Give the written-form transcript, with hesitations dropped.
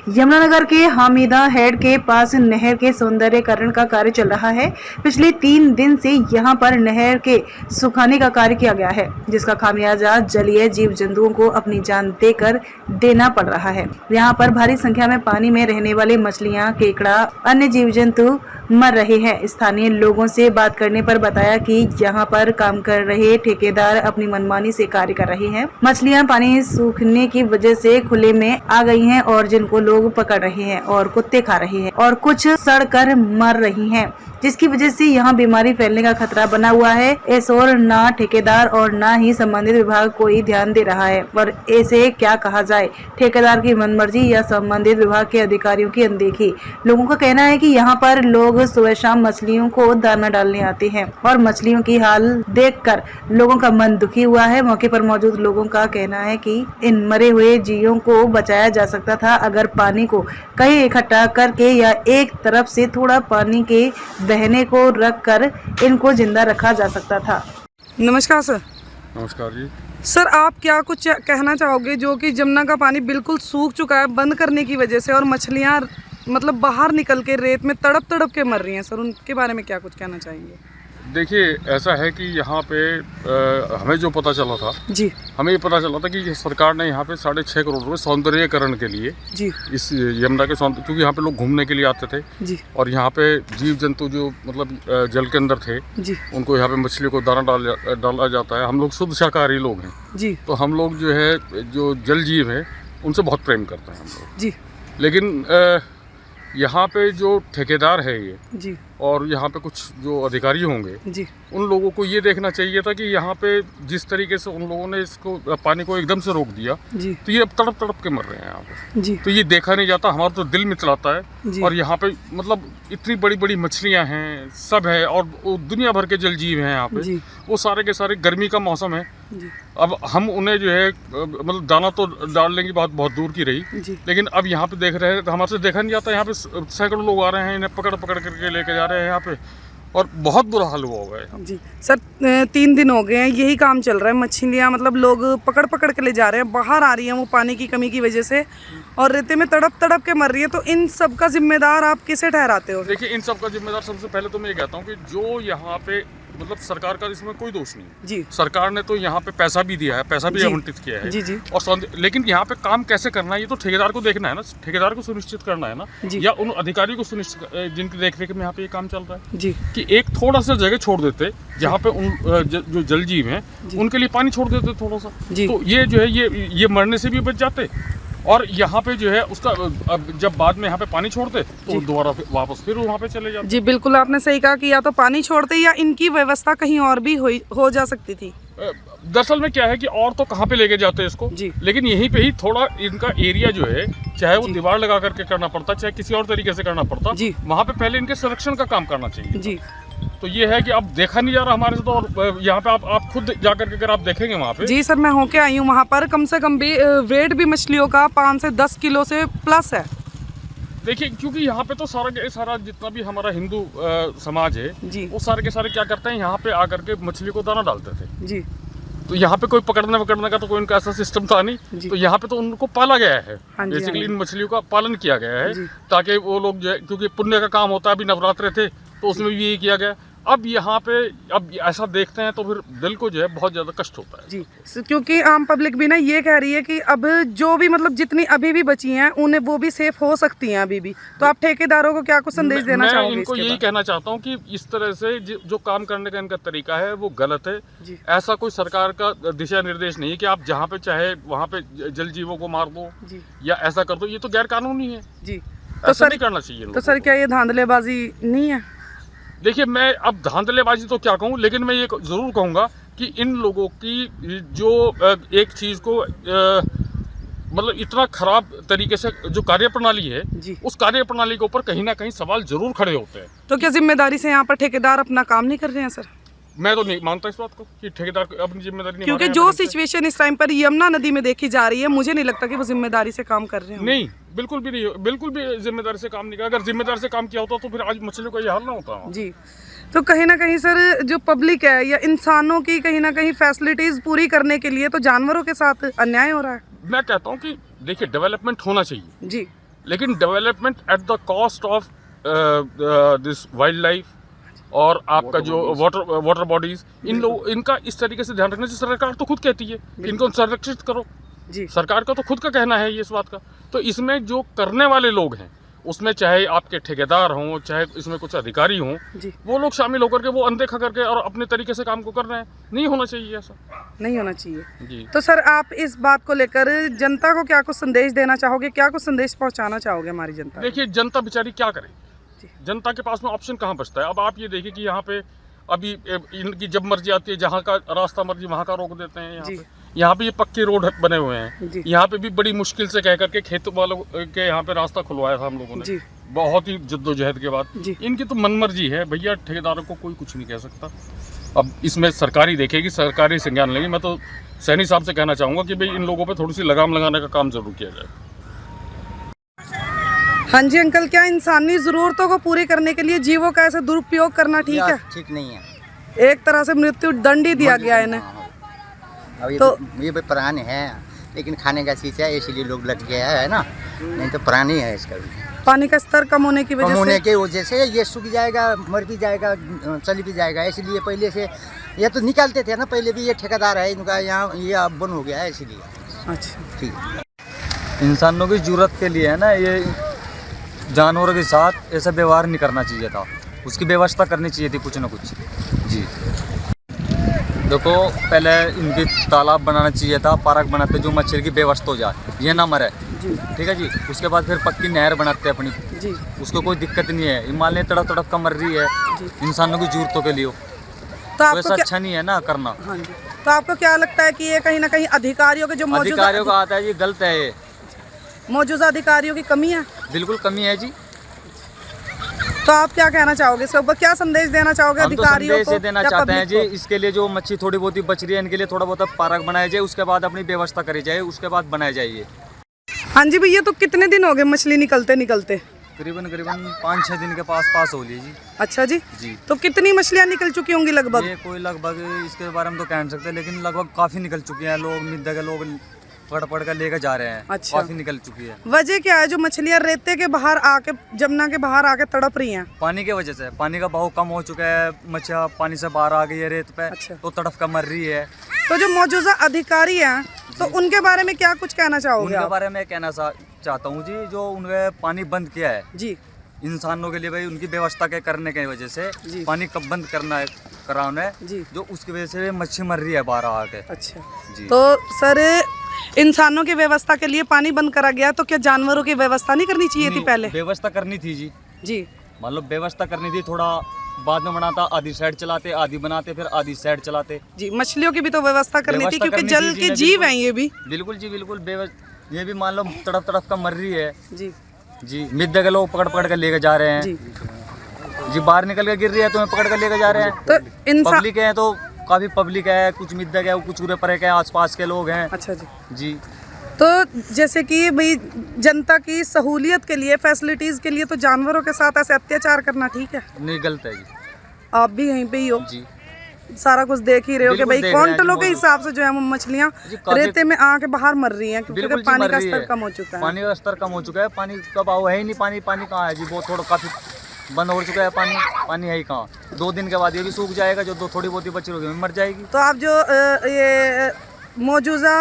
यमुनानगर के हामिदा हेड के पास नहर के सौंदर्यीकरण का कार्य चल रहा है। पिछले 3 दिन से यहां पर नहर के सुखाने का कार्य किया गया है, जिसका खामियाजा जलीय जीव जंतुओं को अपनी जान देकर देना पड़ रहा है। यहां पर भारी संख्या में पानी में रहने वाले मछलियां, केकड़ा, अन्य जीव जंतु मर रहे हैं। स्थानीय लोगों से बात करने पर बताया कि यहां पर काम कर रहे ठेकेदार अपनी मनमानी से कार्य कर रहे हैं। मछलियां पानी सूखने की वजह से खुले में आ गई हैं और जिनको लोग पकड़ रहे हैं और कुत्ते खा रहे हैं और कुछ सड़कर मर रही हैं, जिसकी वजह से यहां बीमारी फैलने का खतरा बना हुआ है। इस और ना ठेकेदार और ना ही संबंधित विभाग कोई ध्यान दे रहा है। और ऐसे क्या कहा जाए, ठेकेदार की मनमर्जी या संबंधित विभाग के अधिकारियों की अनदेखी। लोगों का कहना है कि यहाँ पर लोग सुबह शाम मछलियों को दाना डालने आते हैं और मछलियों की हाल देखकर लोगों का मन दुखी हुआ है। मौके पर मौजूद लोगों का कहना है कि इन मरे हुए जीवों को बचाया जा सकता था अगर पानी को कहीं इकट्ठा करके या एक तरफ से थोड़ा पानी के बहने को रख कर इनको जिंदा रखा जा सकता था। नमस्कार सर। नमस्कार जी। सर, आप क्या कुछ कहना चाहोगे जो कि जमुना का पानी बिल्कुल सूख चुका है बंद करने की वजह से और मछलियां मतलब बाहर निकल के रेत में तड़प तड़प के मर रही हैं, सर उनके बारे में क्या कुछ कहना चाहेंगे? देखिए, ऐसा है कि यहाँ पे हमें जो पता चला था जी, हमें ये पता चला था कि सरकार ने यहाँ पे 6.5 करोड़ रुपए सौंदर्यीकरण के लिए जी, इस यमुना के क्योंकि यहाँ पे लोग घूमने के लिए आते थे जी, और यहाँ पे जीव जंतु जो मतलब जल के अंदर थे जी, उनको यहाँ पे मछली को दाना डाला जाता है। हम लोग शुद्ध शाकाहारी लोग हैं जी, तो हम लोग जो है जो जल जीव है उनसे बहुत प्रेम करते हैं हम लोग जी, लेकिन यहाँ पे जो ठेकेदार है ये जी, और यहाँ पे कुछ जो अधिकारी होंगे जी, उन लोगों को ये देखना चाहिए था कि यहाँ पे जिस तरीके से उन लोगों ने इसको पानी को एकदम से रोक दिया जी, तो ये अब तड़प तड़प के मर रहे हैं यहाँ पे। जी, तो ये देखा नहीं जाता, हमारा तो दिल मिचलाता है। जी, और यहाँ पे मतलब इतनी बड़ी बड़ी मछलियाँ हैं, सब है और वो दुनिया भर के जल जीव हैं यहाँ पे। जी, वो सारे के सारे, गर्मी का मौसम है, जी, अब हम उन्हें जो है मतलब दाना तो डाल लेंगे, बात बहुत दूर की रही, जी, लेकिन अब यहाँ पे देख रहे हैं तो हमारे से देखा नहीं जाता। यहाँ पे सैकड़ों लोग आ रहे हैं, इन्हें पकड़ पकड़ करके लेके जा रहे हैं यहाँ पे और बहुत बुरा हाल हुआ हुआ है। जी। सर, 3 दिन हो गए हैं यही काम चल रहा है। मछलियाँ मतलब लोग पकड़ पकड़ के ले जा रहे हैं, बाहर आ रही हैं वो पानी की कमी की वजह से और रेते में तड़प तड़प के मर रही है। तो इन सब का जिम्मेदार आप किसे ठहराते हो? देखिए, इन सब का जिम्मेदार सबसे पहले तो मैं ये कहता हूँ कि जो यहाँ पे मतलब सरकार का इसमें कोई दोष नहीं है। जी, सरकार ने तो यहाँ पे पैसा भी दिया है, पैसा भी आवंटित किया है। जी, जी, और लेकिन यहाँ पे काम कैसे करना है ये तो ठेकेदार को देखना है ना, ठेकेदार को सुनिश्चित करना है ना, या उन अधिकारियों को सुनिश्चित जिनकी देखरेख में यहाँ पे ये काम चल रहा है जी, कि एक थोड़ा सा जगह छोड़ देते जहाँ पे उन जो जल जीव हैं उनके लिए पानी छोड़ देते थोड़ा सा, तो ये जो है ये मरने से भी बच जाते। और यहाँ पे जो है उसका अब जब बाद में यहाँ पे पानी छोड़ते तो दोबारा वापस फिर वहाँ पे चले जाते। जी, बिल्कुल आपने सही कहा कि या तो पानी छोड़ते या इनकी व्यवस्था कहीं और भी हो जा सकती थी। दरअसल में क्या है कि और तो कहाँ पे लेके जाते हैं इसको जी, लेकिन यहीं पे ही थोड़ा इनका एरिया जो है, चाहे वो दीवार लगा करके करना पड़ता, चाहे किसी और तरीके से करना पड़ता जी, वहाँ पे पहले इनके संरक्षण का काम करना चाहिए जी। तो ये है कि अब देखा नहीं जा रहा हमारे से तो, और यहाँ पे आप खुद जाकर के अगर आप देखेंगे वहाँ पे। जी सर, मैं होके आई हूँ वहाँ पर, कम से कम भी वेट भी मछलियों का 5 से 10 किलो से प्लस है। देखिए, क्योंकि यहाँ पे तो सारा जितना भी हमारा हिंदू समाज है जी, वो सारे के सारे क्या करते हैं, यहाँ पे आकर के मछली को दाना डालते थे जी। तो यहाँ पे कोई पकड़ने का तो कोई उनका ऐसा सिस्टम था नहीं, तो यहाँ पे तो उनको पाला गया है, बेसिकली इन मछलियों का पालन किया गया है ताकि वो लोग जो है, क्योंकि पुण्य का काम होता है, अभी नवरात्रे थे तो उसमें भी यही किया गया। अब यहाँ पे अब ऐसा देखते हैं तो फिर दिल को जो है बहुत ज़्यादा कष्ट होता है जी, क्योंकि आम पब्लिक भी ना ये कह रही है कि अब जो भी मतलब जितनी अभी भी बची हैं उन्हें वो भी सेफ हो सकती हैं अभी भी। तो आप ठेकेदारों को क्या कुछ संदेश देना चाहोगे? इनको यही कहना चाहता हूँ कि इस तरह से जो काम करने का इनका तरीका है वो गलत है। ऐसा कोई सरकार का दिशा निर्देश नहीं है कि आप जहाँ पे चाहे वहाँ पे जल जीवों को मार दो या ऐसा कर दो, ये तो गैर कानूनी है जी, तो ऐसा नहीं करना चाहिए। तो सर, क्या ये धांधलेबाजी नहीं है? देखिए, मैं अब धांधलेबाजी तो क्या कहूँ, लेकिन मैं ये ज़रूर कहूँगा कि इन लोगों की जो एक चीज़ को मतलब इतना खराब तरीके से जो कार्यप्रणाली है, उस कार्यप्रणाली के ऊपर कहीं ना कहीं सवाल जरूर खड़े होते हैं। तो क्या जिम्मेदारी से यहाँ पर ठेकेदार अपना काम नहीं कर रहे हैं सर? मैं तो नहीं मानता इस बात को कि ठेकेदार अपनी जिम्मेदारी नहीं, क्योंकि जो सिचुएशन इस टाइम पर यमुना नदी में देखी जा रही है, मुझे नहीं लगता कि वो जिम्मेदारी से काम कर रहे हैं। नहीं, बिल्कुल भी नहीं, बिल्कुल भी जिम्मेदारी से काम नहीं किया। अगर जिम्मेदारी से काम किया होता तो फिर आज मछलियों का ये हाल ना होता जी। तो कहीं ना कहीं सर, जो पब्लिक है या इंसानों की कहीं ना कहीं फैसिलिटीज पूरी करने के लिए तो जानवरों के साथ अन्याय हो रहा है। मैं कहता हूँ कि देखिए, डेवलपमेंट होना चाहिए जी, लेकिन development at the cost of this wild life और आपका जो वाटर बॉडीज, इनका इस तरीके से ध्यान रखना चाहिए। सरकार तो खुद कहती है इनको संरक्षित करो जी। सरकार का तो खुद का कहना है ये इस बात का। तो इसमें जो करने वाले लोग हैं, उसमें चाहे आपके ठेकेदार हों, चाहे इसमें कुछ अधिकारी हों, वो लोग शामिल होकर के वो अनदेखा करके और अपने तरीके से काम को कर रहे हैं। नहीं होना चाहिए, ऐसा नहीं होना चाहिए जी। तो सर आप इस बात को लेकर जनता को क्या कुछ संदेश देना चाहोगे, क्या कुछ संदेश पहुंचाना चाहोगे हमारी जनता? देखिए, जनता बेचारी क्या करे, जनता के पास में ऑप्शन कहाँ बचता है। अब आप ये देखिए कि यहाँ पे अभी इनकी जब मर्जी आती है, जहाँ का रास्ता मर्जी वहाँ का रोक देते हैं। यहाँ पे ये पक्के रोड बने हुए हैं, यहाँ पे भी बड़ी मुश्किल से कह करके खेत वालों के यहाँ पे रास्ता खुलवाया था हम लोगों ने, बहुत ही जद्दोजहद के बाद। इनकी तो मनमर्जी है भैया, ठेकेदारों को कोई कुछ नहीं कह सकता। अब इसमें सरकारी देखेगी, सरकारी संज्ञान लेगी। मैं तो सैनी साहब से कहना चाहूँगा कि भाई इन लोगों पर थोड़ी सी लगाम लगाने का काम जरूर किया जाए। हाँ जी अंकल, क्या इंसानी जरूरतों को पूरी करने के लिए जीवों का ऐसे दुरुपयोग करना ठीक है? ठीक नहीं है। एक तरह से मृत्यु दंड ही दिया गया है इन्हें। अब ये भी प्राणी है, लेकिन खाने का चीज़ है इसलिए लोग लग गया है ना, नहीं तो प्राणी है इसका भी। पानी का स्तर कम होने की वजह से ये सूख जाएगा, मर भी जाएगा, चली भी जाएगा। इसलिए पहले से ये तो निकालते थे ना, पहले भी ये ठेकेदार है इनका, यहाँ ये अब बंद हो गया है इसलिए। अच्छा, ठीक है। इंसानों की जरूरत के लिए है ना, ये जानवरों के साथ ऐसा व्यवहार नहीं करना चाहिए था, उसकी व्यवस्था करनी चाहिए थी कुछ ना कुछ जी। देखो, पहले इनके तालाब बनाना चाहिए था, पार्क बनाते जो मच्छर की व्यवस्था हो जाए, ये ना मरे, ठीक है जी। उसके बाद फिर पक्की नहर बनाते अपनी जी, उसको कोई दिक्कत नहीं है। हिमालय तड़प तड़प का मर रही है इंसानों की जरूरतों के लिए, तो ऐसा अच्छा नहीं है ना करना। हाँ जी। तो आपको क्या लगता है कि ये कहीं ना कहीं अधिकारियों के जो अधिकारियों का आता है जी, गलत है ये, मौजूदा अधिकारियों की कमी है? बिल्कुल कमी है जी। तो आप क्या कहना चाहोगे, इसके ऊपर क्या संदेश देना चाहोगे अधिकारियों को? देना चाहते हैं जी, इसके लिए जो मच्छी थोड़ी बहुत ही बच रही है, इनके लिए थोड़ा बहुत पार्क बनाया जाए, उसके बाद अपनी व्यवस्था करी जाए, उसके बाद बनाया जाइए। हाँ जी भैया, तो कितने दिन हो गए मछली निकलते? करीबन 5-6 दिन के पास हो लिए जी। अच्छा जी। तो कितनी मछलियाँ निकल चुकी होंगी लगभग? ये कोई लगभग इसके बारे में तो कह नहीं सकते, लेकिन लगभग काफी निकल चुकी है। लोग मिद्दा के लोग पकड़ कर लेकर जा रहे हैं। अच्छा। काफी निकल चुकी है। वजह क्या है जो मछलियाँ रेते के बाहर आके, जमुना के बाहर आके तड़प रही हैं? पानी की वजह से, पानी का बहाव कम हो चुका है, मछलियाँ पानी से बाहर आ गई है रेत पे। अच्छा। तो तड़प कर मर रही है। तो जो मौजूदा अधिकारी हैं, तो उनके बारे में क्या कुछ कहना चाहोगे? उनके बारे में कहना चाहता हूँ जी, जो उन्होंने पानी बंद किया है जी इंसानों के लिए, भाई उनकी व्यवस्था के करने की वजह से पानी कब बंद करना है कराना जी, जो उसकी वजह से मच्छी मर रही है बाहर आके। अच्छा जी। तो सर, इंसानों की व्यवस्था के लिए पानी बंद करा गया, तो क्या जानवरों की व्यवस्था नहीं करनी चाहिए थी पहले? व्यवस्था करनी थी जी। मतलब व्यवस्था करनी थी, थोड़ा बाद में बनाता, आधी साइड चलाते, आधी बनाते, फिर आधी साइड चलाते जी। मछलियों की भी तो व्यवस्था करनी थी, क्योंकि जल के जीव हैं ये भी। बिल्कुल जी, बिल्कुल। ये भी मान लो तड़प का मर रही है जी। मिद्दे के लोग पकड़ कर लेकर जा रहे हैं जी। बाहर निकल के गिर रही है तो पकड़ कर लेकर जा रहे हैं। तो पब्लिक है, तो काफी पब्लिक है, कुछ मिद्दे के, कुछ उरे परे के आसपास के लोग हैं। अच्छा जी। तो जैसे कि भाई जनता की सहूलियत के लिए, फैसिलिटीज के लिए, तो जानवरों के साथ ऐसे अत्याचार करना ठीक है? नहीं, गलत है जी। आप भी यहीं पे ही हो जी, सारा कुछ देख ही रहे हो कि भाई क्विंटलों के हिसाब से जो है मछलियाँ रेते में आके बाहर मर रही हैं, क्योंकि पानी का स्तर कम हो चुका है। पानी का स्तर कम हो चुका है, पानी का बहाव है ही नहीं। पानी कहाँ है जी, वो थोड़ा काफी बंद हो चुका है। पानी है ही कहाँ। 2 दिन के बाद ये भी सूख जाएगा, जो थोड़ी बहुत ही बची होगी मर जाएगी। तो आप जो ये मौजूदा